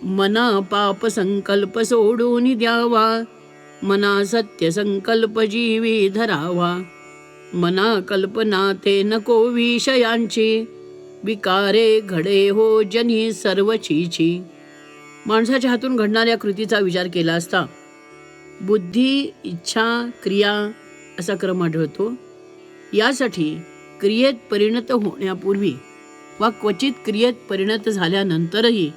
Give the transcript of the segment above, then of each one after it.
मना पाप संकल्प सोडून द्यावा, मना सत्य संकल्प जीवी धरावा. मना कल्पना ते नको विषयांची, विकारे घडे हो जनी सर्व चीची. माणसाच्या हातून घडणाऱ्या कृतीचा विचार केला असता बुद्धी, इच्छा, क्रिया असा क्रम आढळतो. यासाठी क्रियेत परिणत होण्यापूर्वी वा क्वचित क्रियेत परिणत झाल्यानंतरही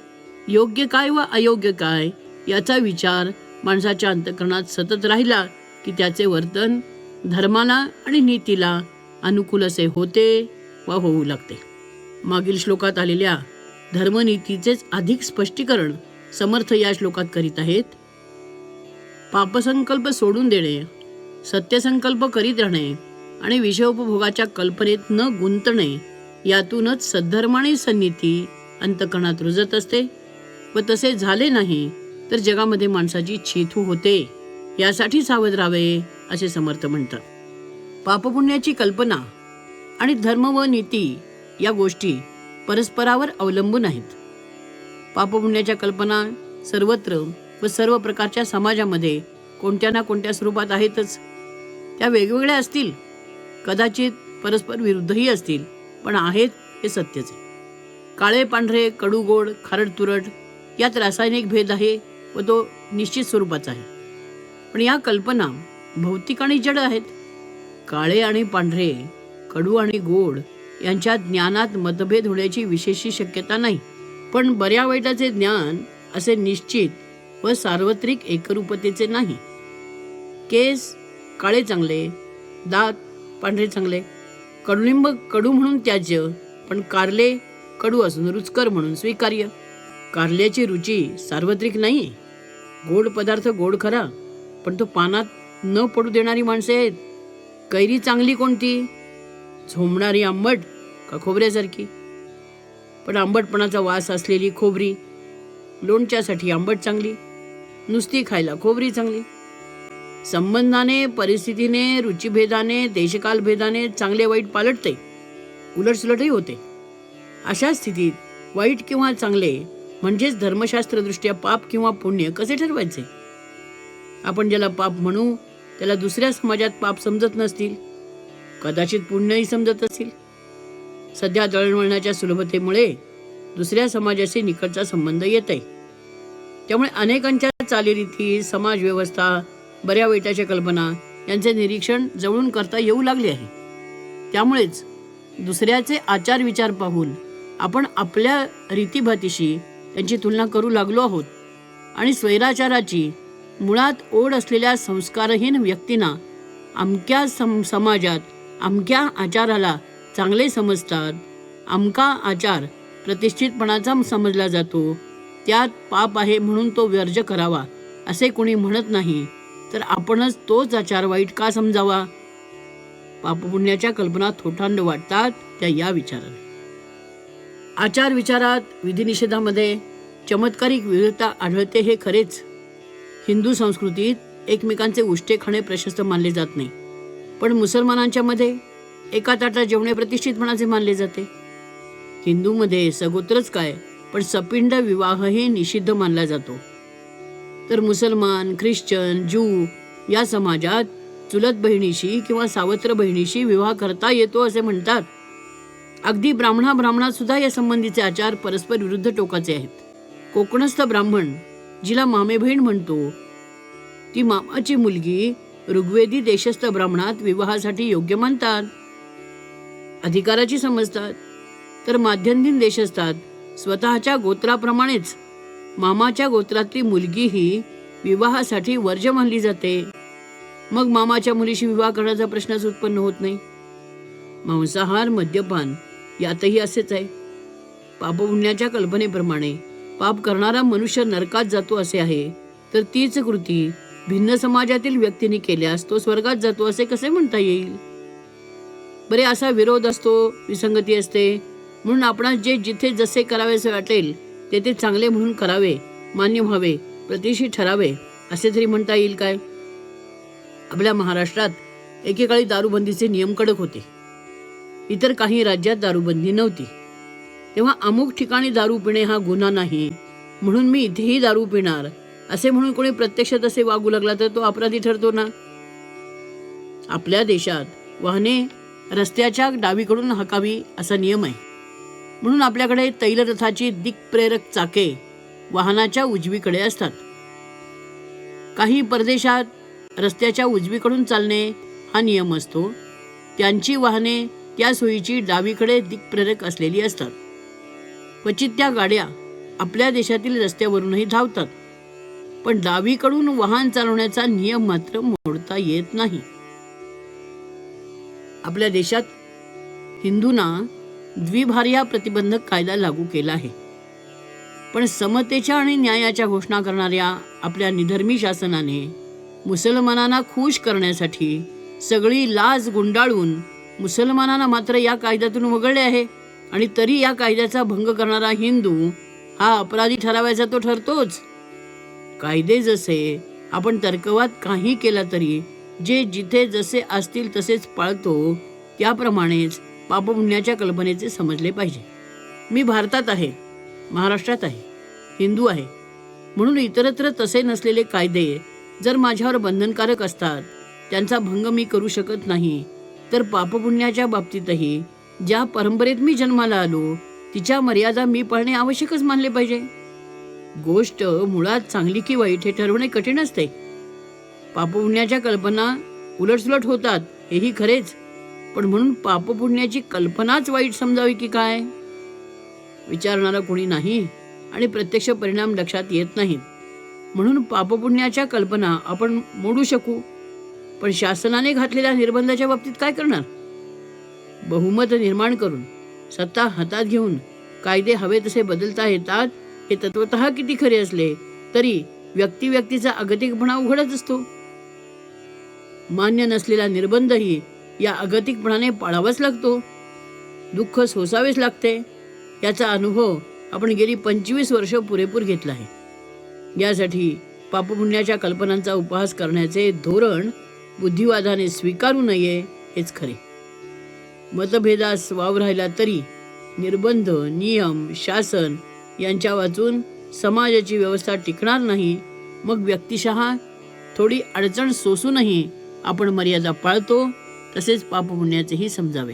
योग्य काय व अयोग्य काय याचा विचार माणसाच्या अंतःकरणात सतत राहिला की त्याचे वर्तन धर्माला आणि नीतीला अनुकूल असे होते वा होऊ लागते. मागील श्लोकात आलेल्या धर्मनीतीचेच अधिक स्पष्टीकरण समर्थ या श्लोकात करीत आहेत. पापसंकल्प सोडून देणे, सत्यसंकल्प करीत राहणे आणि विषयोपभोगाच्या कल्पनेत न गुंतणे यातूनच सद्धर्म आणि सन्नीती अंतःकरणात रुजत असते. व तसे झाले नाही तर जगामध्ये माणसाची छिथू होते. यासाठी सावध राहावे असे समर्थ म्हणतात. पापपुण्याची कल्पना आणि धर्म व नीती या गोष्टी परस्परावर अवलंबून आहेत. पापपुण्याच्या कल्पना सर्वत्र व सर्व प्रकारच्या समाजामध्ये कोणत्या ना कोणत्या स्वरूपात आहेतच. त्या वेगवेगळ्या असतील, कदाचित परस्पर विरुद्धही असतील, पण आहेत हे सत्यच आहे. काळे पांढरे, कडू गोड, खारट तुरट यात रासायनिक भेद आहे व तो निश्चित स्वरूपाचा आहे. पण या कल्पना भौतिक आणि जड आहेत. काळे आणि पांढरे, कडू आणि गोड यांच्यात ज्ञानात मतभेद होण्याची विशेष शक्यता नाही. पण बऱ्या वाईटाचे ज्ञान असे निश्चित व सार्वत्रिक एकरूपतेचे नाही. केस काळे चांगले, दात पांढरे चांगले, कडुलिंब कडू म्हणून त्याज्य, पण कारले कडू असून रुचकर म्हणून स्वीकार्य. कारल्याची रुची सार्वत्रिक नाही. गोड पदार्थ गोड खरा, पण तो पानात न पडू देणारी माणसे आहेत. कैरी चांगली कोणती? झोंबणारी आंबट का खोबऱ्यासारखी? पण आंबटपणाचा वास असलेली खोबरी. लोणच्यासाठी आंबट चांगली, नुसती खायला खोबरी चांगली. संबंधाने, परिस्थितीने, रुचिभेदाने, देशकालभेदाने चांगले वाईट पालटते, उलटसुलटही होते. अशा स्थितीत वाईट किंवा चांगले म्हणजेच धर्मशास्त्रदृष्ट्या पाप किंवा पुण्य कसे ठरवायचे? आपण ज्याला पाप म्हणू त्याला दुसऱ्या समाजात पाप समजत नसतील, कदाचित पुण्यही समजत असतील. सध्या दळणवळणाच्या सुलभतेमुळे दुसऱ्या समाजाशी निकटचा संबंध येत आहे. त्यामुळे अनेकांच्या चालीरीती, समाज व्यवस्था, बऱ्या वाईटाच्या कल्पना यांचे निरीक्षण जवळून करता येऊ लागले आहे. त्यामुळेच दुसऱ्याचे आचार विचार पाहून आपण आपल्या रीतीभातीशी त्यांची तुलना करू लागलो आहोत आणि स्वैराचाराची मुळात ओढ असलेल्या संस्कारहीन व्यक्तींना अमक्या समाजात अमक्या आचाराला चांगले समजतात, अमका आचार प्रतिष्ठितपणाचा समजला जातो, त्यात पाप आहे म्हणून तो वर्ज्य करावा असे कोणी म्हणत नाही, तर आपणच तोच आचार वाईट का समजावा? पापपुण्याच्या कल्पना थोटांड वाटतात त्या या विचाराने. आचार विचारात, विधिनिषेधामध्ये चमत्कारिक विविधता आढळते हे खरेच. हिंदू संस्कृतीत एकमेकांचे उष्टे खाणे प्रशस्त मानले जात नाही, पण मुसलमानांच्या मध्ये एका ताटात जेवणे प्रतिष्ठितपणाचे मानले जाते. हिंदूमध्ये सगोत्रच काय, पण सपिंड विवाहही निषिद्ध मानला जातो. तर मुसलमान, ख्रिश्चन, ज्यू या समाजात चुलत बहिणीशी किंवा सावत्र बहिणीशी विवाह करता येतो असे म्हणतात. अगदी ब्राह्मणात सुद्धा या संबंधीचे आचार परस्पर विरुद्ध टोकाचे आहेत. कोकणस्थ ब्राह्मण जिला मामे बहीण म्हणतो, ती मामाची मुलगी ऋग्वेदी देशस्थ ब्राह्मणात विवाहासाठी योग्य मानतात, अधिकाराची समजतात. तर माध्यंदिन देशस्थात स्वतःच्या गोत्राप्रमाणेच मामाच्या गोत्रातली मुलगीही विवाहासाठी वर्ज्य मानली जाते. मग मामाच्या मुलीशी विवाह करण्याचा प्रश्नच उत्पन्न होत नाही. मांसाहार, मद्यपान यातही असेच आहे. पापपुण्याच्या कल्पनेप्रमाणे पाप करणारा मनुष्य नरकात जातो असे आहे, तर तीच कृती भिन्न समाजातील व्यक्तीने केल्यास तो स्वर्गात जातो असे कसे म्हणता येईल? बरे, असा विरोध असतो, विसंगती असते, म्हणून आपणास जे जिथे जसे करावेसे वाटेल ते ते चांगले म्हणून करावे, मान्य व्हावे, प्रतिष्ठित ठरावे असे तरी म्हणता येईल काय? आपल्या महाराष्ट्रात एकेकाळी दारूबंदीचे नियम कडक होते. इतर काही राज्यात दारूबंदी नव्हती. तेव्हा अमुक ठिकाणी दारू पिणे हा गुन्हा नाही, म्हणून मी इथेही दारू पिणार असे म्हणून कोणी प्रत्यक्ष तसे वागू लागला तर तो अपराधी ठरतो ना. आपल्या देशात वाहने रस्त्याच्या डावीकडून हाकावी असा नियम आहे. म्हणून आपल्याकडे तैलरथाची दिक्प्रेरक चाके वाहनाच्या उजवीकडे असतात. काही परदेशात रस्त्याच्या उजवीकडून चालणे हा नियम असतो. त्यांची वाहने त्या सोयीची डावीकडे दिक्प्रेरक असलेली असतात. क्वचित त्या गाड्या आपल्या देशातील रस्त्यावरूनही धावतात, पण डावीकडून वाहन चालवण्याचा नियम मात्र मोडता येत नाही. आपल्या देशात हिंदूंना द्विभार्या प्रतिबंधक कायदा लागू केला आहे. पण समतेच्या आणि न्यायाच्या घोषणा करणाऱ्या आपल्या निधर्मी शासनाने मुसलमानांना खुश करण्यासाठी सगळी लाज गुंडाळून मुसलमानांना मात्र या कायद्यातून वगळले आहे. आणि तरी या कायद्याचा भंग करणारा हिंदू हा अपराधी ठरावायचा तो ठरतोच. कायदे जसे आपण तर्कवाद काही केला तरी जे जिथे जसे असतील तसेच पाळतो, त्याप्रमाणेच पापपुण्याच्या कल्पनेचे समजले पाहिजे. मी भारतात आहे, महाराष्ट्रात आहे, हिंदू आहे, म्हणून इतरत्र तसे नसलेले कायदे जर माझ्यावर बंधनकारक असतात, त्यांचा भंग मी करू शकत नाही, तर पापपुण्याच्या बाबतीतही ज्या परंपरेत मी जन्माला आलो तिच्या मर्यादा मी पाळणे आवश्यकच मानले पाहिजे. गोष्ट मुळात चांगली की वाईट हे ठरवणे कठीण असते. पापपुण्याच्या कल्पना उलटसुलट होतात हेही खरेच, पण म्हणून पापपुण्याची कल्पनाच वाईट समजावी की काय विचारणारा कोणी नाही आणि प्रत्यक्ष परिणाम लक्षात येत नाहीत. म्हणून पापपुण्याच्या कल्पना आपण मोडू शकू, पण शासनाने घातलेल्या निर्बंधाच्या बाबतीत काय करणार? बहुमत निर्माण करून सत्ता हातात घेऊन कायदे हवे तसे बदलता येतात हे तत्वतः किती खरे असले तरी व्यक्तिचा अगतिकपणा उघडच असतो. मान्य नसलेला निर्बंधही या अगतिकपणाने पाळावाच लागतो. दुःख सोसावेच लागते. याचा अनुभव आपण गेली 25 वर्ष पुरेपूर घेतला आहे. यासाठी पापपुण्याच्या कल्पनांचा उपहास करण्याचे धोरण बुद्धिवादाने स्वीकारू नये हेच खरे. मतभेदास वाव राहिला तरी निर्बंध, नियम, शासन यांच्या वाचून समाजाची व्यवस्था टिकणार नाही. मग व्यक्तिशः थोडी अडचण सोसूनही आपण मर्यादा पाळतो. तसेच पापपुण्याचेही समजावे.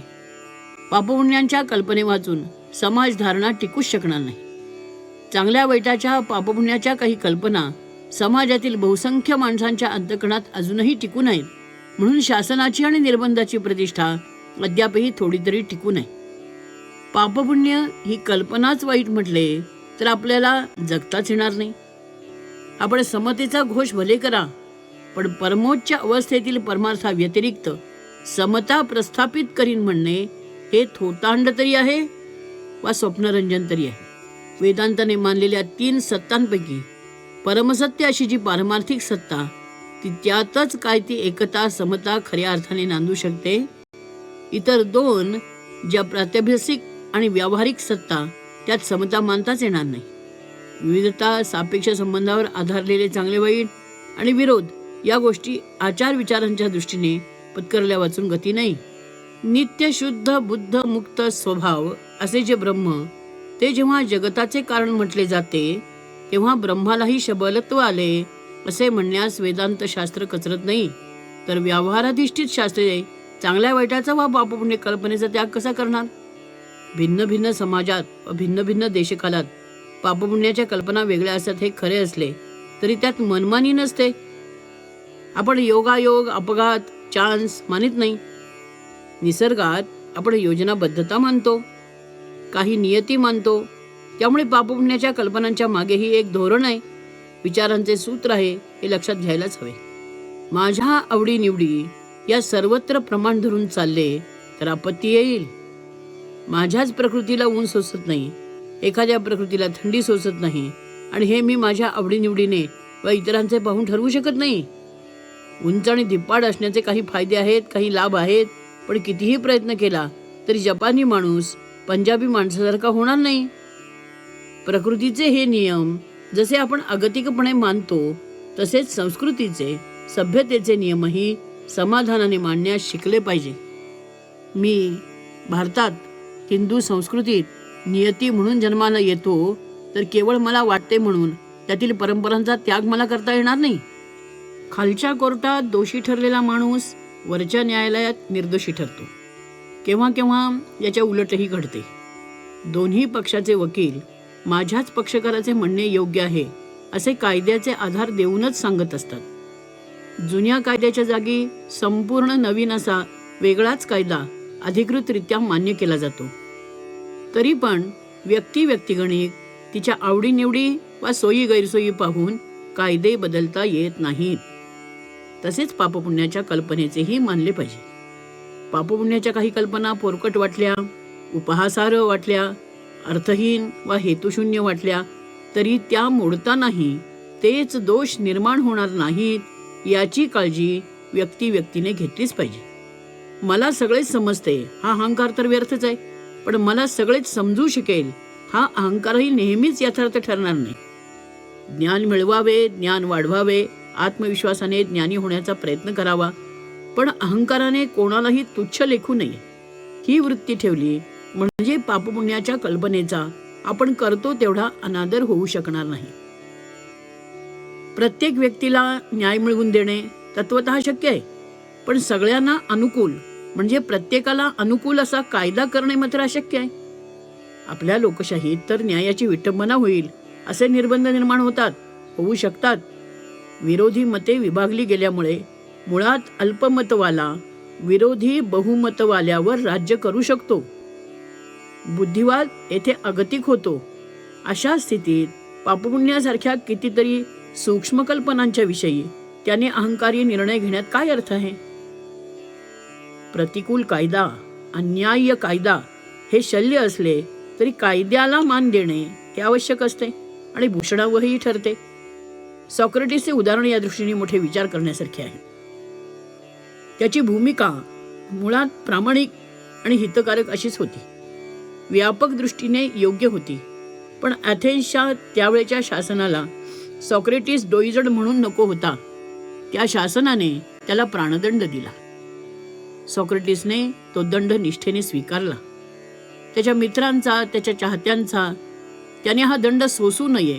पापपुण्यांच्या कल्पने वाचून समाजधारणा टिकूच शकणार नाही. चांगल्या वाईटाच्या पापपुण्याच्या काही कल्पना समाजातील बहुसंख्य माणसांच्या अंतःकरणात अजूनही टिकून आहेत. म्हणून शासनाची आणि निर्बंधाची प्रतिष्ठा अद्यापही थोडी तरी टिकून आहे. पापपुण्य ही कल्पनाच वाईट म्हटले तर आपल्याला जगताच येणार नाही. आपण समतेचा घोष भले करा, पण परमोच्च अवस्थेतील परमार्थाव्यतिरिक्त समता प्रस्थापित करीन म्हणणे हे थोतांड तरी आहे वा स्वप्नरंजन तरी आहे. वेदांताने मानलेल्या 3 सत्तांपैकी परमसत्य अशी जी पारमार्थिक सत्ता, ती त्यातच काय ती एकता समता खऱ्या अर्थाने नांदू शकते. इतर 2 ज्या प्रात्यभिक आणि व्यावहारिक सत्ता, त्यात समता मानताच येणार नाही. विविधता, सापेक्ष संबंधावर आधारलेले चांगले वाईट आणि विरोध या गोष्टी आचार विचारांच्या दृष्टीने पत्करल्या वाचून गती नाही. नित्य शुद्ध बुद्ध मुक्त स्वभाव असे जे ब्रह्म, ते जेव्हा जगताचे कारण म्हटले जाते तेव्हा ब्रह्मालाही शबलत्व आले असे म्हणण्यास वेदांत शास्त्र कचरत नाही. तर व्यवहाराधिष्ठित शास्त्रे चांगल्या वाईटाचा वा पापपुण्य कल्पनेचा त्याग कसा करणार? भिन्न भिन्न समाजात व भिन्न भिन्न देशकालात पापपुण्याच्या कल्पना वेगळ्या असतात हे खरे असले तरी त्यात मनमानी नसते. आपण योगायोग, अपघात, चान्स मानित नाही. निसर्गात आपण योजनाबद्धता मानतो, काही नियती मानतो. त्यामुळे पापपुण्याच्या कल्पनांच्या मागेही एक धोरण आहे, विचारांचे सूत्र आहे हे लक्षात घ्यायलाच हवे. माझ्या आवडीनिवडी या सर्वत्र प्रमाण धरून चालले तर आपत्ती येईल. माझ्याच प्रकृतीला ऊन सोसत नाही, एखाद्या प्रकृतीला थंडी सोसत नाही, आणि हे मी माझ्या आवडीनिवडीने व इतरांचे पाहून ठरवू शकत नाही. उंच आणि धिप्पाड असण्याचे काही फायदे आहेत, काही लाभ आहेत, पण कितीही प्रयत्न केला तरी जपानी माणूस पंजाबी माणसासारखा होणार नाही. प्रकृतीचे हे नियम जसे आपण अगतिकपणे मानतो तसेच संस्कृतीचे, सभ्यतेचे नियमही समाधानाने मानण्यास शिकले पाहिजे. मी भारतात हिंदू संस्कृतीत नियती म्हणून जन्माला येतो तर केवळ मला वाटते म्हणून त्यातील परंपरांचा त्याग मला करता येणार नाही. खालच्या कोर्टात दोषी ठरलेला माणूस वरच्या न्यायालयात निर्दोषी ठरतो. केव्हा केव्हा याच्या उलटही घडते. दोन्ही पक्षाचे वकील माझ्याच पक्षकाराचे म्हणणे योग्य आहे असे कायद्याचे आधार देऊनच सांगत असतात. जुन्या कायद्याच्या जागी संपूर्ण नवीन असा वेगळाच कायदा अधिकृतरित्या मान्य केला जातो. तरी पण व्यक्तिगणिक तिच्या आवडीनिवडी वा सोयी गैरसोयी पाहून कायदे बदलता येत नाहीत. तसेच पापपुण्याच्या कल्पनेचेही मानले पाहिजे. पापपुण्याच्या काही कल्पना पोरकट वाटल्या, उपहासार्ह वाटल्या, अर्थहीन वा हेतुशून्य वाटल्या तरी त्या मोडतानाही तेच दोष निर्माण होणार नाहीत याची काळजी व्यक्तीने घेतलीच पाहिजे. मला सगळेच समजते हा अहंकार तर व्यर्थच आहे, पण मला सगळेच समजू शकेल हा अहंकारही नेहमीच यथार्थ ठरणार नाही. ज्ञान मिळवावे, ज्ञान वाढवावे, आत्मविश्वासाने ज्ञानी होण्याचा प्रयत्न करावा, पण अहंकाराने कोणालाही तुच्छ लेखू नये. ही वृत्ती ठेवली म्हणजे पापपुण्याच्या कल्पनेचा आपण करतो तेवढा अनादर होऊ शकणार नाही. प्रत्येक व्यक्तीला न्याय मिळवून देणे तत्वतः शक्य आहे, पण सगळ्यांना अनुकूल म्हणजे प्रत्येकाला अनुकूल असा कायदा करणे मात्र अशक्य आहे. आपल्या लोकशाहीत तर न्यायाची विटंबना होईल असे निर्बंध निर्माण होऊ शकतात. विरोधी मते विभागली गेल्यामुळे मुळात अल्पमतवाला विरोधी बहुमतवाल्यावर राज्य करू शकतो. बुद्धिवाद येथे अगतिक होतो. अशा स्थितीत पापपुण्यासारख्या कितीतरी सूक्ष्म कल्पनांच्या विषयी त्याने अहंकारी निर्णय घेण्यात काय अर्थ आहे? प्रतिकूल कायदा, अन्याय्य कायदा हे शल्य असले तरी कायद्याला मान देणे हे आवश्यक असते आणि भूषणावरही ठरते. सॉक्रेटिसचे उदाहरण या दृष्टीने मोठे विचार करण्यासारखे आहे. त्याची भूमिका मुळात प्रामाणिक आणि हितकारक अशीच होती. व्यापक दृष्टीने योग्य होती, पण ॲथेन्सच्या त्यावेळेच्या शासनाला सॉक्रेटिस डोईजड म्हणून नको होता. त्या शासनाने त्याला प्राणदंड दिला. सॉक्रेटिसने तो दंड निष्ठेने स्वीकारला. त्याच्या मित्रांचा, त्याच्या चाहत्यांचा त्याने हा दंड सोसू नये,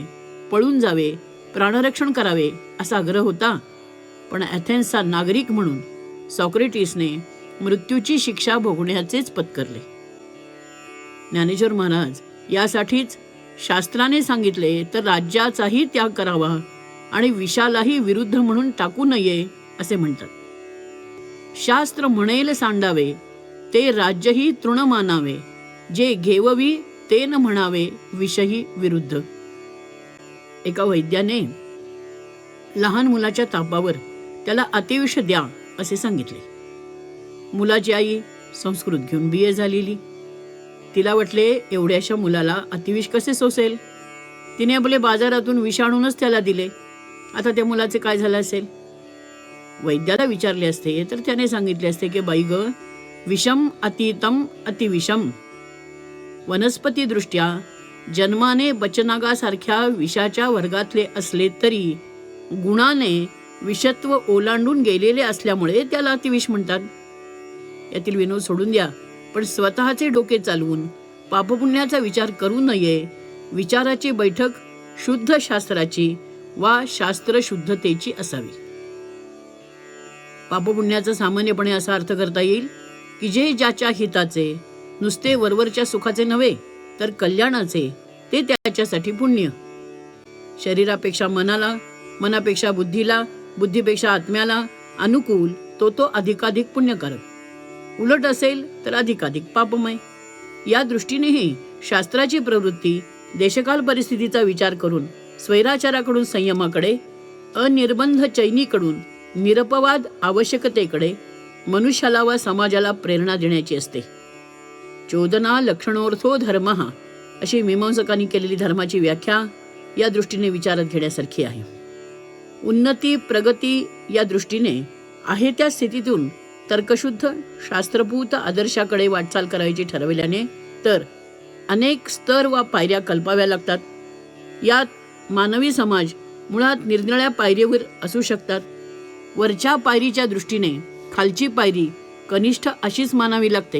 पळून जावे, प्राणरक्षण करावे असा आग्रह होता. पण ॲथेन्सचा नागरिक म्हणून सॉक्रेटिसने मृत्यूची शिक्षा भोगण्याचेच पत्करले. ज्ञानेश्वर महाराज यासाठीच शास्त्राने सांगितले तर राज्याचाही त्याग करावा आणि विषालाही विरुद्ध म्हणून टाकू नये असे म्हणतात. शास्त्र म्हणेल सांडावे ते राज्यही तृण मानावे, जे घेववी ते न म्हणावे विषही विरुद्ध. एका वैद्याने लहान मुलाच्या तापावर त्याला अतिविष द्या असे सांगितले. मुलाची आई संस्कृत घेऊन BA झालेली. तिला वाटले एवढ्याशा मुलाला अतिविष कसे सोसेल. तिने आपले बाजारातून विष आणूनच त्याला दिले. आता त्या मुलाचे काय झाले असेल. वैद्याला विचारले असते तर त्याने सांगितले असते की बाई ग, विषम अतितम अतिविषम. वनस्पती दृष्ट्या जन्माने बचनागासारख्या विषाच्या वर्गातले असले तरी गुणाने विषत्व ओलांडून गेलेले असल्यामुळे त्याला अतिविष म्हणतात. यातील विनोद सोडून द्या, पण स्वतःचे डोके चालवून पापपुण्याचा विचार करू नये. विचाराची बैठक शुद्ध शास्त्राची वा शास्त्र शुद्धतेची असावी. पापपुण्याचा सामान्यपणे असा अर्थ करता येईल की जे ज्याच्या हिताचे, नुसते वरवरच्या सुखाचे नव्हे तर कल्याणाचे, ते त्याच्यासाठी पुण्य. शरीरापेक्षा मनाला, मनापेक्षा बुद्धीला, बुद्धीपेक्षा आत्म्याला अनुकूल तो अधिकाधिक पुण्यकारक. उलट असेल तर अधिकाधिक पापमय. या दृष्टीनेही शास्त्राची प्रवृत्ती देशकाल परिस्थितीचा विचार करून स्वैराचाराकडून संयमाकडे, अनिर्बंध चैनीकडून निरपवाद आवश्यकतेकडे मनुष्याला व समाजाला प्रेरणा देण्याची असते. चोदना लक्षणोर्थो धर्म अशी मीमांसकांनी केलेली धर्माची व्याख्या या दृष्टीने विचारात घेण्यासारखी आहे. उन्नती प्रगती या दृष्टीने आहे त्या स्थितीतून तर्कशुद्ध शास्त्रभूत आदर्शाकडे वाटचाल करायची ठरविल्याने तर अनेक स्तर वा पायऱ्या कल्पाव्या लागतात. यात मानवी समाज मुळात निरनिळ्या पायरीवर असू शकतात. वरच्या पायरीच्या दृष्टीने खालची पायरी कनिष्ठ अशीच मानावी लागते.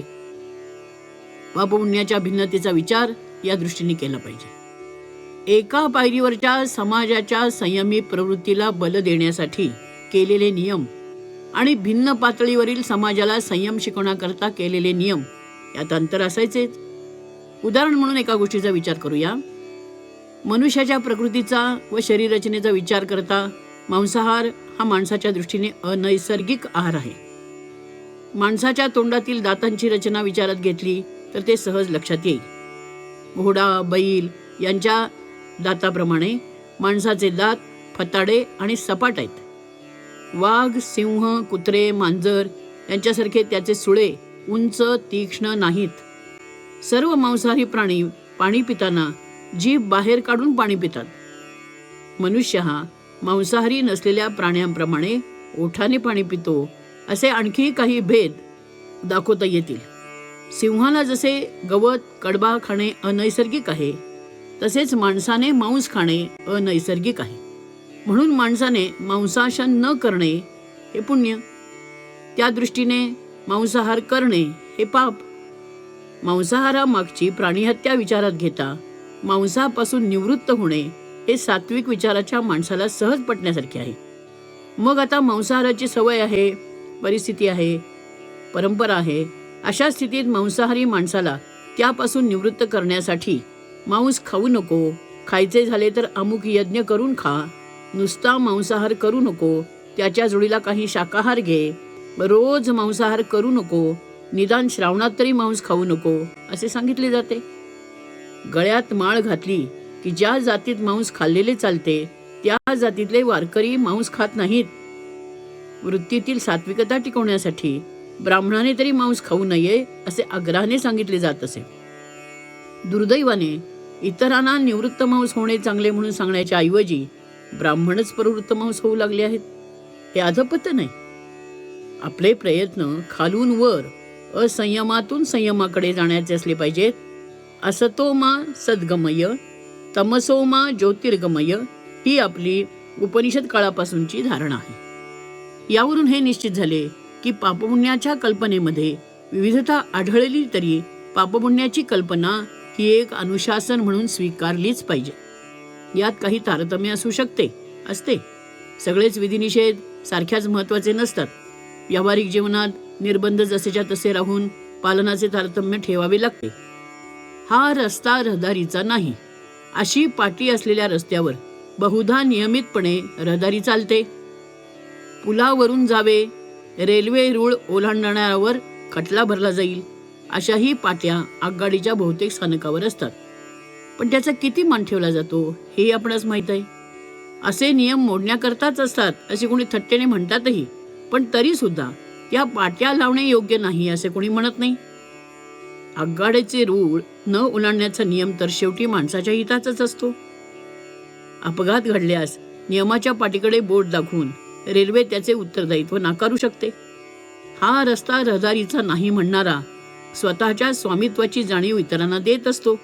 पापपुण्याच्या भिन्नतेचा विचार या दृष्टीने केला पाहिजे. एका पायरीवरच्या समाजाच्या संयमी प्रवृत्तीला बल देण्यासाठी केलेले नियम आणि भिन्न पातळीवरील समाजाला संयम शिकवण्याकरता केलेले नियम यात अंतर असायचेच. उदाहरण म्हणून एका गोष्टीचा विचार करूया. मनुष्याच्या प्रकृतीचा व शरीररचनेचा विचार करता मांसाहार हा माणसाच्या दृष्टीने अनैसर्गिक आहार आहे. माणसाच्या तोंडातील दातांची रचना विचारात घेतली तर ते सहज लक्षात येईल. घोडा, बैल यांच्या दाताप्रमाणे माणसाचे दात फताडे आणि सपाट आहेत. वाघ, सिंह, कुत्रे, मांजर यांच्यासारखे त्याचे सुळे उंच तीक्ष्ण नाहीत. सर्व मांसाहारी प्राणी पाणी पिताना जीभ बाहेर काढून पाणी पितात. मनुष्य हा मांसाहारी नसलेल्या प्राण्यांप्रमाणे ओठाने पाणी पितो. असे आणखी काही भेद दाखवता येतील. सिंहाला जसे गवत कडबा खाणे अनैसर्गिक आहे, तसेच माणसाने मांस खाणे अनैसर्गिक आहे. म्हणून माणसाने मांसाशन न करणे हे पुण्य, त्या दृष्टीने मांसाहार करणे हे पाप. मांसाहारामागची प्राणीहत्या विचारात घेता मांसापासून निवृत्त होणे हे सात्विक विचाराच्या माणसाला सहज पटण्यासारखे आहे. मग आता मांसाहाराची सवय आहे, परिस्थिती आहे, परंपरा आहे. अशा स्थितीत मांसाहारी माणसाला त्यापासून निवृत्त करण्यासाठी मांस खाऊ नको, खायचे झाले तर अमुक यज्ञ करून खा, नुसता मांसाहार करू नको, त्याच्या जोडीला काही शाकाहार घे, रोज मांसाहार करू नको, निदान श्रावणात तरी मांस खाऊ नको असे सांगितले जाते. गळ्यात माळ घातली की ज्या जातीत मांस खाल्लेले चालते त्या जातीतले वारकरी मांस खात नाहीत. वृत्तीतील सात्विकता टिकवण्यासाठी ब्राह्मणाने तरी मांस खाऊ नये असे आग्रहाने सांगितले जात असे. दुर्दैवाने इतरांना निवृत्त मांस होणे चांगले म्हणून सांगण्याच्या ऐवजी ब्राह्मणच प्रवृत्त मांस होऊ लागले आहेत. हे अधपतन आहे. आपले प्रयत्न खालून वर असंयमातून संयमाकडे जाण्याचे असले पाहिजेत. असतो मा सद्गमय, तमसो मा ज्योतिर्गमय ही आपली उपनिषद काळापासूनची धारणा आहे. यावरून हे निश्चित झाले की पापपुण्याच्या कल्पनेमध्ये विविधता आढळली तरी पापपुण्याची कल्पना ही एक अनुशासन म्हणून स्वीकारलीच पाहिजे. यात काही तारतम्य असू शकते, असते. सगळेच विधिनिषेध सारख्याच महत्त्वाचे नसतात. व्यावहारिक जीवनात निर्बंध जसेच्या तसे राहून पालनाचे तारतम्य ठेवावे लागते. हा रस्ता रहदारीचा नाही. अशी पाटी असलेल्या रस्त्यावर बहुधा नियमितपणे रहदारी चालते. पुलावरून जावे, रेल्वे रूळ ओलांडणाऱ्यावर खटला भरला जाईल अशाही पाट्या आगगाडीच्या बहुतेक स्थानकावर असतात. पण त्याचा किती मान ठेवला जातो हे आपणास माहीत आहे. असे नियम मोडण्याकरताच असतात असे कोणी थट्टेने म्हणतातही, पण तरी सुद्धा त्या पाट्या लावणे योग्य नाही असे कोणी म्हणत नाही. आगगाडीचे रूळ न ओलांडण्याचा नियम तर शेवटी माणसाच्या हिताचाच असतो. अपघात घडल्यास नियमाच्या पाठीकडे बोट दाखवून रेल्वे त्याचे उत्तरदायित्व नाकारू शकते. हा रस्ता रहदारीचा नाही म्हणणारा स्वतःच्या स्वामित्वाची जाणीव इतरांना देत असतो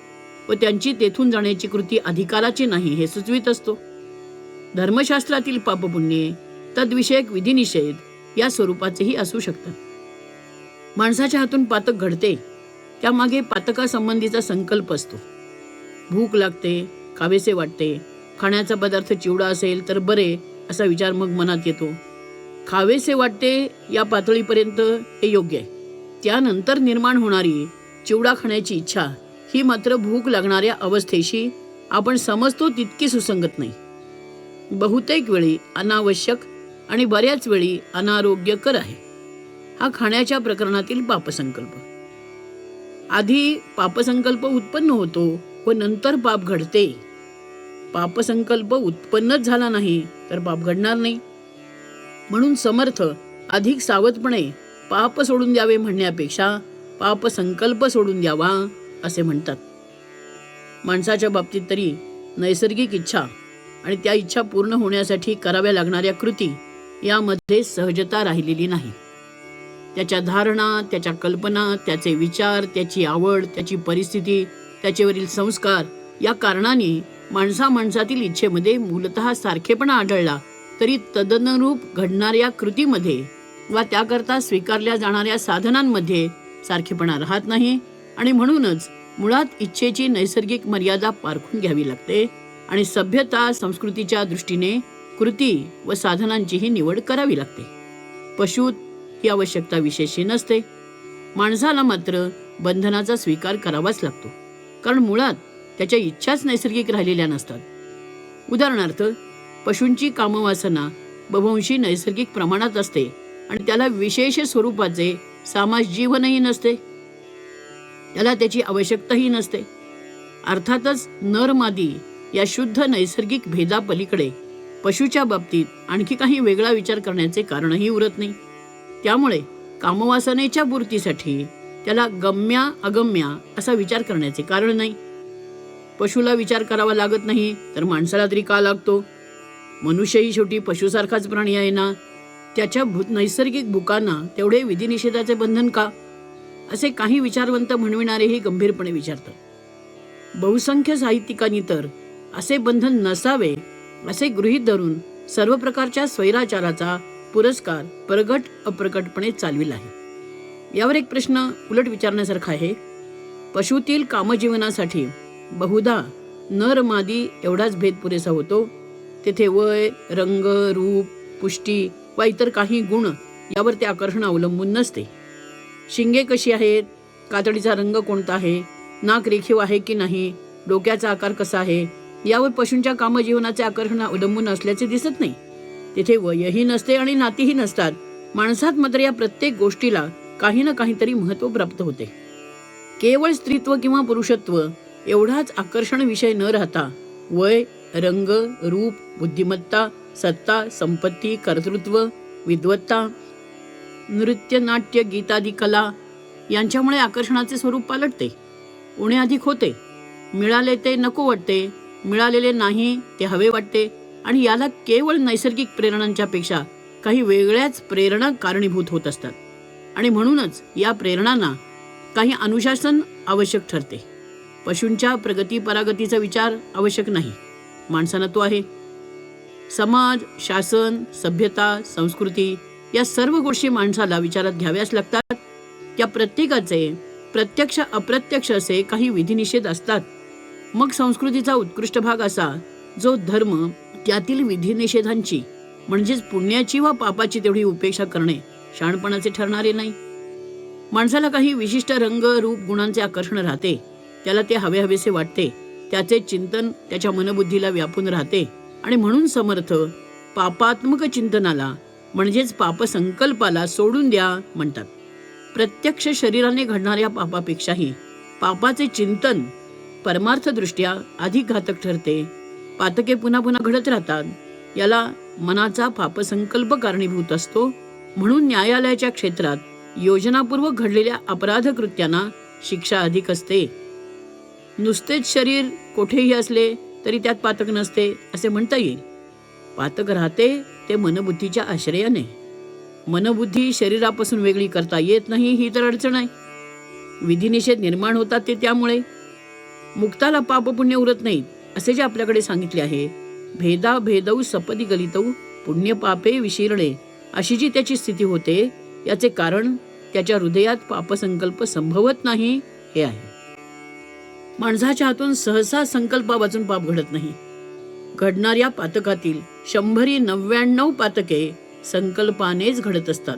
व त्यांची तेथून जाण्याची कृती अधिकाराची नाही हे सुचवित असतो. धर्मशास्त्रातील पापपुण्ये, तद्विषयक विधिनिषेध या स्वरूपाचेही असू शकतात. माणसाच्या हातून पातक घडते, त्यामागे पातकासंबंधीचा संकल्प असतो. भूक लागते, खावेसे वाटते, खाण्याचा पदार्थ चिवडा असेल तर बरे असा विचार मग मनात येतो. खावेसे वाटते या पातळीपर्यंत हे योग्य आहे. त्यानंतर निर्माण होणारी चिवडा खाण्याची इच्छा ही मात्र भूक लागणाऱ्या अवस्थेशी आपण समजतो तितकी सुसंगत नाही. बहुतेक वेळी अनावश्यक आणि बऱ्याच वेळी अनारोग्यकर आहे. हा खाण्याच्या प्रकरणातील पापसंकल्प. आधी पापसंकल्प उत्पन्न होतो व नंतर पाप घडते. पापसंकल्प उत्पन्नच झाला नाही तर पाप घडणार नाही. म्हणून समर्थ अधिक सावधपणे पाप सोडून द्यावे म्हणण्यापेक्षा पापसंकल्प सोडून द्यावा असे म्हणतात. माणसाच्या बाबतीत तरी नैसर्गिक इच्छा आणि त्या इच्छा पूर्ण होण्यासाठी कराव्या लागणाऱ्या कृती यामध्ये सहजता राहिलेली नाही. त्याच्या धारणा, त्याच्या कल्पना, त्याचे विचार, त्याची आवड, त्याची परिस्थिती, त्याच्यावरील संस्कार या कारणाने माणसातील इच्छेमध्ये मूलतः सारखेपणा आढळला तरी तदनुरूप घडणाऱ्या कृतीमध्ये वा त्याकरता स्वीकारल्या जाणाऱ्या साधनांमध्ये सारखेपणा राहत नाही आणि म्हणूनच मुळात इच्छेची नैसर्गिक मर्यादा पारखून घ्यावी लागते आणि सभ्यता संस्कृतीच्या दृष्टीने कृती व साधनांचीही निवड करावी लागते. पशुत ही आवश्यकता विशेषी नसते. माणसाला मात्र बंधनाचा स्वीकार करावाच लागतो, कारण मुळात त्याच्या इच्छाच नैसर्गिक राहिलेल्या नसतात. उदाहरणार्थ, पशूंची कामवासना बभंशी नैसर्गिक प्रमाणात असते आणि त्याला विशेष स्वरूपाचे समाजजीवनही नसते, त्याला त्याची आवश्यकताही नसते. अर्थातच नर मादी या शुद्ध नैसर्गिक भेदापलीकडे पशूच्या बाबतीत आणखी काही वेगळा विचार करण्याचे कारणही उरत नाही. त्यामुळे कामवासनेच्या पूर्तीसाठी त्याला गम्या अगम्या असा विचार करण्याचे कारण नाही. पशुला विचार करावा लागत नाही तर माणसाला तरी का लागतो? मनुष्यही शेवटी पशुसारखाच प्राणी आहे ना. त्याच्या नैसर्गिक भुकांना तेवढे विधिनिषेधाचे बंधन का, असे काही विचारवंत म्हणविणारेही गंभीरपणे विचारतात. बहुसंख्य साहित्यिकांनी तर असे बंधन नसावे असे गृहीत धरून सर्व प्रकारच्या स्वैराचाराचा पुरस्कार प्रगट अप्रकटपणे चालविला आहे. यावर एक प्रश्न उलट विचारण्यासारखा आहे. पशुतील कामजीवनासाठी बहुधा नर मादी एवढाच भेद पुरेसा होतो. तेथे वय, रंग, रूप, पुष्टी वा इतर काही गुण यावर ते आकर्षण अवलंबून नसते. शिंगे कशी आहेत, कातडीचा रंग कोणता आहे, नाक रेखीव आहे की नाही, डोक्याचा आकार कसा आहे, यावर पशूंच्या कामजीवनाचे आकर्षण अवलंबून असल्याचे दिसत नाही. तेथे वयही नसते आणि नातीही नसतात. माणसात मात्र या प्रत्येक गोष्टीला काही ना काहीतरी महत्त्व प्राप्त होते. केवळ स्त्रीत्व किंवा पुरुषत्व एवढाच आकर्षण विषय न राहता वय, रंग, रूप, बुद्धिमत्ता, सत्ता, संपत्ती, कर्तृत्व, विद्वत्ता, नृत्य, नाट्य, गीतादी कला यांच्यामुळे आकर्षणाचे स्वरूप पालटते, उणे अधिक होते. मिळाले ते नको वाटते, मिळालेले नाही ते हवे वाटते आणि याला केवळ नैसर्गिक प्रेरणांच्या पेक्षा काही वेगळ्याच प्रेरणा कारणीभूत होत असतात. आणि म्हणूनच या प्रेरणांना काही अनुशासन आवश्यक ठरते. पशूंच्या प्रगती परागतीचा विचार आवश्यक नाही, माणसांना तो आहे. समाज, शासन, सभ्यता, संस्कृती या सर्व गोष्टी माणसाला विचारात घ्याव्याच लागतात. त्या प्रत्येकाचे प्रत्यक्ष अप्रत्यक्ष असे काही विधिनिषेध असतात. मग संस्कृतीचा उत्कृष्ट भाग असा जो धर्म त्यातील विधिनिषेधांची म्हणजेच पुण्याची व पापाची तेवढी उपेक्षा करणे शहाणपणाचे ठरणारे नाही. माणसाला काही विशिष्ट रंग, रूप, गुणांचे आकर्षण राहते, त्याला ते हवे हवेसे वाटते, त्याचे चिंतन त्याच्या मनबुद्धीला व्यापून राहते आणि म्हणून समर्थ पापात्मक चिंतनाला म्हणजेच पापसंकल्पाला सोडून द्या म्हणतात. प्रत्यक्ष शरीराने घडणाऱ्या पापापेक्षाही पापाचे चिंतन परमार्थदृष्ट्या अधिक घातक ठरते. पातके पुन्हा पुन्हा घडत राहतात. याला मनाचा पापसंकल्प कारणीभूत असतो. म्हणून न्यायालयाच्या क्षेत्रात योजनापूर्वक घडलेल्या अपराध कृत्यांना शिक्षा अधिक असते. नुसतेच शरीर कोठेही असले तरी त्यात पातक नसते असे म्हणता येईल. पातक राहते ते मनबुद्धीच्या आश्रयाने. मनबुद्धी शरीरापासून वेगळी करता येत नाही ही तर अडचण आहे. विधिनिषेध निर्माण होतात ते त्यामुळे. मुक्ताला पाप पुण्य उरत नाहीत असे जे आपल्याकडे सांगितले आहे. भेदा भेदौ सपदी गलितौ पुण्य पापे विशीर्णे अशी जी त्याची स्थिती होते याचे कारण त्याच्या हृदयात पापसंकल्प संभवत नाही हे आहे. माणसाच्या हातून सहसा संकल्पा वाचून पाप घडत नाही. घडणाऱ्या पातकातील 199 पातके संकल्पानेच घडत असतात.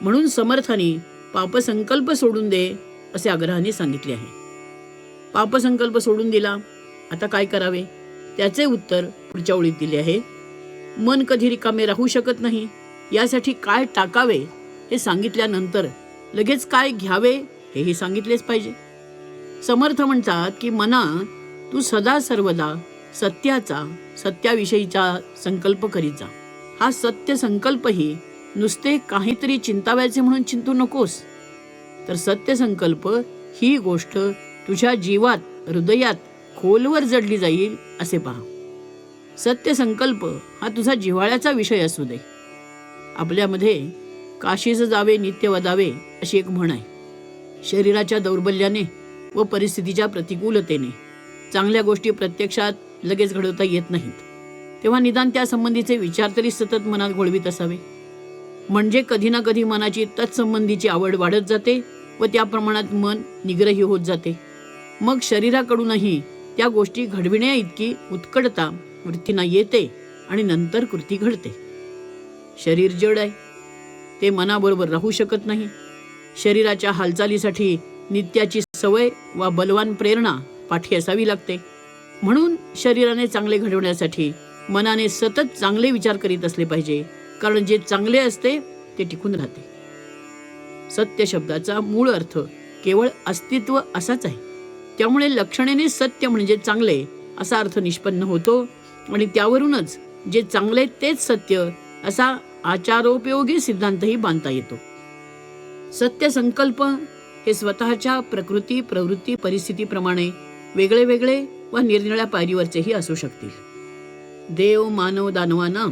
म्हणून समर्थांनी पापसंकल्प सोडून दे असे आग्रहाने सांगितले आहे. पापसंकल्प सोडून दिला, आता काय करावे त्याचे उत्तर पुढच्या ओळीत दिले आहे. मन कधी रिकामे राहू शकत नाही. यासाठी काय टाकावे हे सांगितल्यानंतर लगेच काय घ्यावे हेही सांगितलेच पाहिजे. समर्थ म्हणतात की मना तू सदा सर्वदा सत्याचा, सत्याविषयीचा संकल्प करीत जा. हा सत्य संकल्पही नुसते काहीतरी चिंताव्याचे म्हणून चिंतू नकोस, तर सत्य संकल्प ही गोष्ट तुझ्या जीवात, हृदयात खोलवर जडली जाईल असे पहा. सत्य संकल्प हा तुझा जिव्हाळ्याचा विषय असू दे. आपल्यामध्ये काशीस जावे नित्य वदावे अशी एक म्हण आहे. शरीराच्या दौर्बल्याने व परिस्थितीच्या प्रतिकूलतेने चांगल्या गोष्टी प्रत्यक्षात लगेच घडवता येत नाहीत. तेव्हा निदान त्या संबंधीचे विचार तरी सतत मनात घोळवीत असावे. म्हणजे कधी ना कधी मनाची तत्संबंधीची आवड वाढत जाते व त्या प्रमाणात मन निग्रही होत जाते. मग शरीराकडूनही त्या गोष्टी घडविण्या इतकी उत्कटता वृत्तींना येते आणि नंतर कृती घडते. शरीर जड आहे, ते मनाबरोबर राहू शकत नाही. शरीराच्या हालचालीसाठी नित्याची सवय वा बलवान प्रेरणा पाठी असावी लागते. म्हणून शरीराने चांगले घडवण्यासाठी मनाने सतत चांगले विचार करीत असले पाहिजे, कारण जे चांगले असते ते टिकून राहते. सत्य शब्दाचा मूळ अर्थ केवळ अस्तित्व असाच आहे. त्यामुळे लक्षणेने सत्य म्हणजे चांगले असा अर्थ निष्पन्न होतो आणि त्यावरूनच जे चांगले तेच सत्य असा आचारोपयोगी सिद्धांतही बांधता येतो. सत्य संकल्प हे स्वतःच्या प्रकृती, प्रवृत्ती, परिस्थितीप्रमाणे वेगळे वेगळे व निरनिळ्या पायरीवरचेही असू शकतील. देव, मानव, दानवांना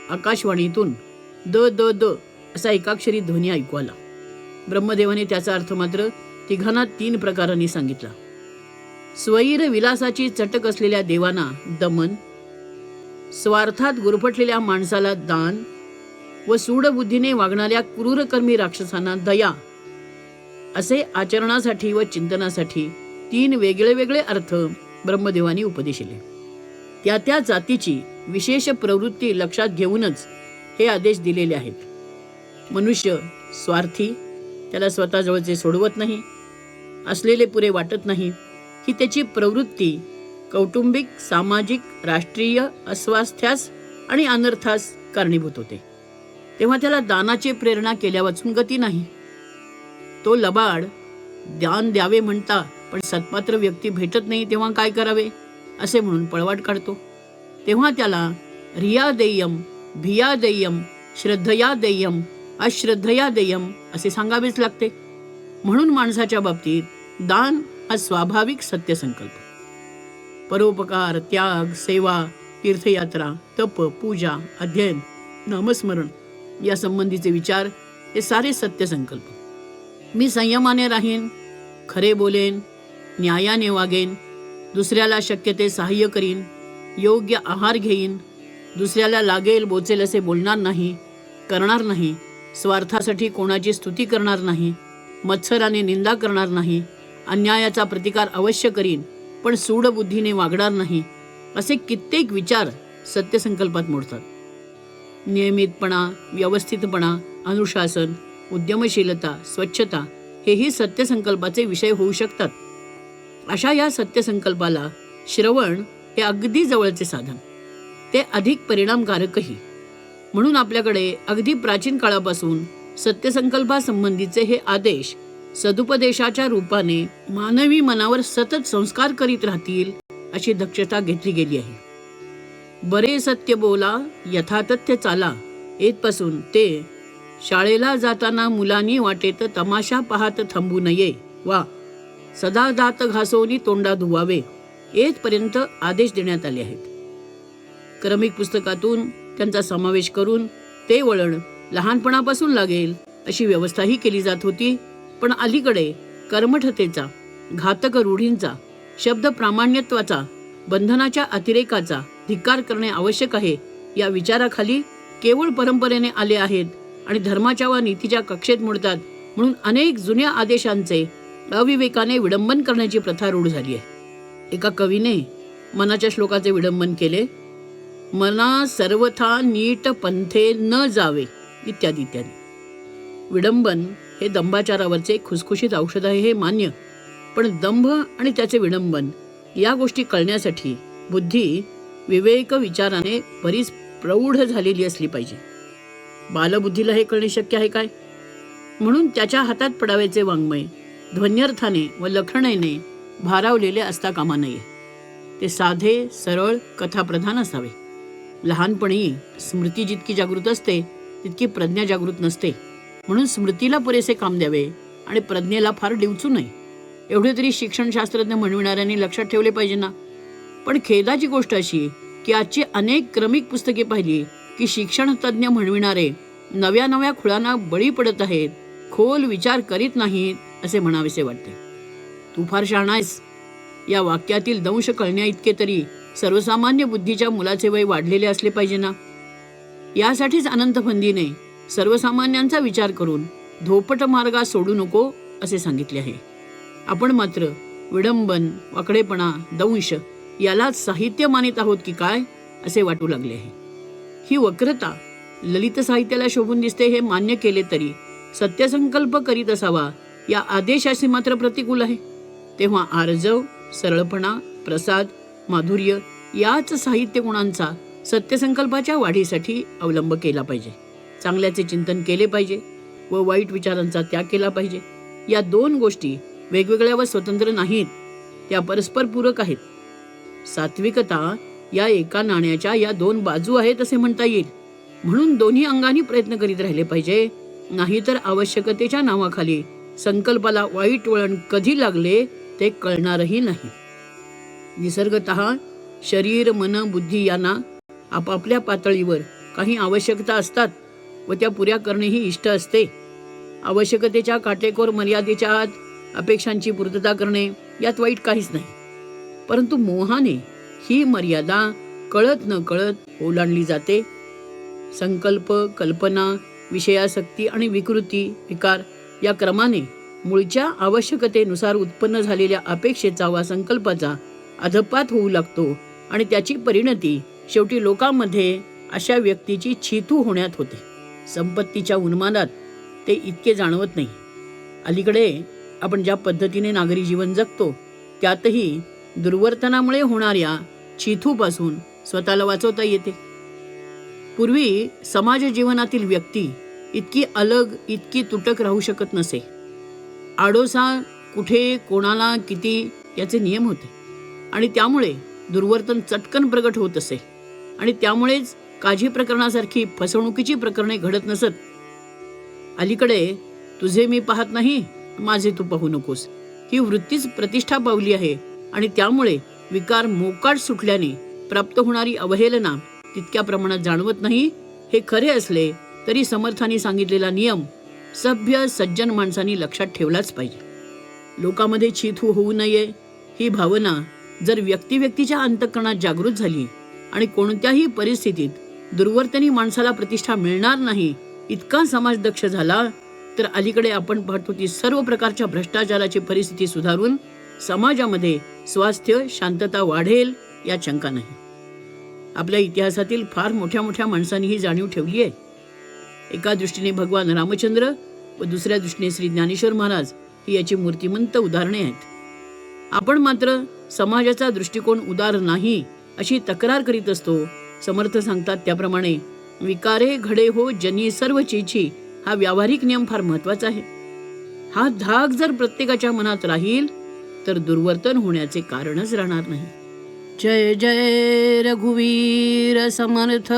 आकाशवाणीतून द द द असा एकाक्षरी ध्वनी ऐकू आला. ब्रह्मदेवाने त्याचा अर्थ मात्र तिघांना 3 प्रकारांनी सांगितला. स्वैर विलासाची चटक असलेल्या देवांना दमन, स्वार्थात गुरफटलेल्या माणसाला दान व सूडबुद्धीने वागणाऱ्या क्रूरकर्मी राक्षसांना दया, असे आचरणासाठी व चिंतनासाठी 3 वेगळे वेगळे अर्थ ब्रह्मदेवानी उपदेशिले. त्या त्या जातीची विशेष प्रवृत्ती लक्षात घेऊनच हे आदेश दिलेले आहेत. मनुष्य स्वार्थी, त्याला स्वतःजवळचे सोडवत नाही, असलेले पुरे वाटत नाही, ही त्याची प्रवृत्ती कौटुंबिक, सामाजिक, राष्ट्रीय अस्वास्थ्यास आणि अनर्थास कारणीभूत होते. तेव्हा त्याला दानाची प्रेरणा केल्यावाचून गती नाही. तो लबाड दान द्यावे म्हणता, पण सत्पात्र व्यक्ती भेटत नाही तेव्हा काय करावे असे म्हणून पळवाट काढतो. तेव्हा त्याला रिया देयम, भिया देयम, श्रद्धया देयम, अश्रद्धया देयम असे सांगावेच लागते. म्हणून माणसाच्या बाबतीत दान हा स्वाभाविक सत्य संकल्प. परोपकार, त्याग, सेवा, तीर्थयात्रा, तप, पूजा, अध्ययन, नामस्मरण या संबंधीचे विचार हे सारे सत्य संकल्प. मी संयमाने राहीन, खरे बोलेन, न्यायाने वागेन, दुसऱ्याला शक्य ते सहाय्य करीन, योग्य आहार घेईन, दुसऱ्याला लागेल बोचेल असे बोलणार नाही, करणार नाही, स्वार्थासाठी कोणाची स्तुती करणार नाही, मत्सराने निंदा करणार नाही, अन्यायाचा प्रतिकार अवश्य करीन, पण सूडबुद्धीने वागणार नाही, असे कित्येक विचार सत्यसंकल्पात मोडतात. नियमितपणा, व्यवस्थितपणा, अनुशासन, उद्यमशीलता, स्वच्छता हेही सत्यसंकल्पाचे विषय होऊ शकतात. अशा या सत्यसंकल्पाला श्रवण हे अगदी जवळचे साधन, ते अधिक परिणामकारकही. म्हणून आपल्याकडे अगदी प्राचीन काळापासून सत्यसंकल्पासंबंधीचे हे आदेश सदुपदेशाच्या रूपाने मानवी मनावर सतत संस्कार करीत राहतील अशी दक्षता घेतली गेली आहे. बरे सत्य बोला, यथातथ्य चाला येथपासून ते शाळेला जाताना मुलांनी वाटेत तमाशा पाहत थांबू नये वा सदा दात घासोनी तोंडा धुवावे येथपर्यंत आदेश देण्यात आले आहेत. क्रमिक पुस्तकातून त्यांचा समावेश करून ते वळण लहानपणापासून लागेल अशी व्यवस्थाही केली जात होती. पण अलीकडे कर्मठतेचा, घातक रूढींचा, शब्द प्रामाण्यत्वाचा, बंधनाच्या अतिरेकाचा धिक्कार करणे आवश्यक आहे या विचाराखाली केवळ परंपरेने आले आहेत आणि धर्माच्या व नीतीच्या कक्षेत मोडतात. म्हणून अनेक जुन्या आदेशांचे अविवेकाने विडंबन करण्याची प्रथा रूढ झाली आहे. एका कवीने मनाच्या श्लोकाचे विडंबन केले. मना सर्वथा नीट पंथे न जावे इत्यादी इत्यादी. विडंबन हे दंभाचारावरचे खुसखुशीत औषध आहे हे मान्य, पण दंभ आणि त्याचे विडंबन या गोष्टी कळण्यासाठी बुद्धी विवेक विचाराने बरीच प्रौढ झालेली असली पाहिजे. बालबुद्धीला हे कळणे शक्य आहे काय? म्हणून त्याच्या हातात पडावेचे वाङ्मय ध्वन्यर्थाने व लखणेने भारावलेले असता कामा नये. ते साधे, सरळ, कथाप्रधान असावे. लहानपणी स्मृती जितकी जागृत असते तितकी प्रज्ञा जागृत नसते. म्हणून स्मृतीला पुरेसे काम द्यावे आणि प्रज्ञेला फार डिवचू नये एवढे तरी शिक्षणशास्त्रज्ञ म्हणविणाऱ्यांनी लक्षात ठेवले पाहिजे ना. पण खेदाची गोष्ट अशी की आजची अनेक क्रमिक पुस्तके पाहिली की शिक्षण तज्ज्ञ म्हणविणारे नव्या नव्या खुळांना बळी पडत आहेत, खोल विचार करीत नाहीत असे म्हणावेसे वाटते. तू फार शहाणा आहेस या वाक्यातील दंश कळण्या इतके तरी सर्वसामान्य बुद्धीच्या मुलाचे वय वाढलेले असले पाहिजे ना. यासाठीच अनंत फंदीने सर्वसामान्यांचा विचार करून धोपट मार्गा सोडू नको असे सांगितले आहे. आपण मात्र विडंबन, वाकडेपणा, दंश याला साहित्य मानित आहोत की काय असे वाटू लागले आहे. ही वक्रता ललित साहित्याला शोभून दिसते हे मान्य केले तरी सत्यसंकल्प करीत असावा या आदेशाशी मात्र प्रतिकूल आहे. तेव्हा आर्जव, सरळपणा, प्रसाद, माधुर्य याच साहित्य गुणांचा सत्यसंकल्पाच्या वाढीसाठी अवलंब केला पाहिजे. चांगल्याचे चिंतन केले पाहिजे व वाईट विचारांचा त्याग केला पाहिजे. या दोन गोष्टी वेगवेगळ्या व स्वतंत्र नाहीत, त्या परस्पर पूरक आहेत. सात्विकता या एका नाण्याच्या या दोन बाजू आहेत असे म्हणता येईल. म्हणून दोन्ही अंगांनी प्रयत्न करीत राहिले पाहिजे. नाहीतर आवश्यकतेच्या नावाखाली संकल्पाला वाईट वळण कधी लागले ते कळणारही नाही. निसर्गतः शरीर, मन, बुद्धी यांना आपापल्या पातळीवर काही आवश्यकता असतात व त्या पुऱ्या करणेही इष्ट असते. आवश्यकतेच्या काटेकोर मर्यादेच्या आत अपेक्षांची पूर्तता करणे यात वाईट काहीच नाही. परंतु मोहाने ही मर्यादा कळत न कळत ओलांडली जाते. संकल्प, कल्पना, विषयासक्ती आणि विकृती, विकार या क्रमाने मूळच्या आवश्यकतेनुसार उत्पन्न झालेल्या अपेक्षेचा वा संकल्पाचा अधपात होऊ लागतो आणि त्याची परिणती शेवटी लोकांमध्ये अशा व्यक्तीची छितू होण्यात होते. संपत्तीच्या उन्मादात ते इतके जाणवत नाही. अलीकडे आपण ज्या पद्धतीने नागरी जीवन जगतो त्यातही दुर्वर्तनामुळे होणाऱ्या छिथूपासून स्वतःला वाचवता येते. पूर्वी समाज जीवनातील व्यक्ती इतकी अलग, इतकी तुटक राहू शकत नसे. आडोसा कुठे, कोणाला, किती याचे नियम होते आणि त्यामुळे दुर्वर्तन चटकन प्रगट होत असे आणि त्यामुळेच काझी प्रकरणासारखी फसवणुकीची प्रकरणे घडत नसत. अलीकडे तुझे मी पाहत नाही, माझे तू पाहू नकोस ही वृत्तीच प्रतिष्ठा पावली आहे आणि त्यामुळे विकार मोकाट सुटल्याने प्राप्त होणारी अवहेलना तितक्या प्रमाणात जाणवत नाही. हे खरे असले तरी समर्थांनी सांगितलेला नियम सभ्य सज्जन माणसांनी लक्षात ठेवलाच पाहिजे. लोकांमध्ये छिथू होऊ नये ही भावना जर व्यक्तिच्या अंतःकरणात जागृत झाली आणि कोणत्याही परिस्थितीत दुर्वर्तनी माणसाला प्रतिष्ठा मिळणार नाही इतका समाज दक्ष झाला तर अलीकडे आपण पाहतो ती सर्व प्रकारच्या भ्रष्टाचाराची परिस्थिती सुधारून समाजामध्ये स्वास्थ्य, शांतता वाढेल यात शंका नाही. आपल्या इतिहासातील फार मोठ्या मोठ्या माणसांनी ही जाणीव ठेवली आहे. एका दृष्टीने भगवान रामचंद्र व दुसऱ्या दृष्टीने श्री ज्ञानेश्वर महाराज ही याची मूर्तिमंत उदाहरणे आहेत. आपण मात्र समाजाचा दृष्टिकोन उदार नाही अशी तक्रार करीत असतो. समर्थ सांगतात त्याप्रमाणे विकारे घडे हो जनी सर्व चीची हा व्यावहारिक नियम फार महत्वाचा आहे. हा धाक जर प्रत्येकाच्या मनात राहील तर दुर्वर्तन होण्याचे कारणच राहणार नाही. जय जय रघुवीर समर्थ.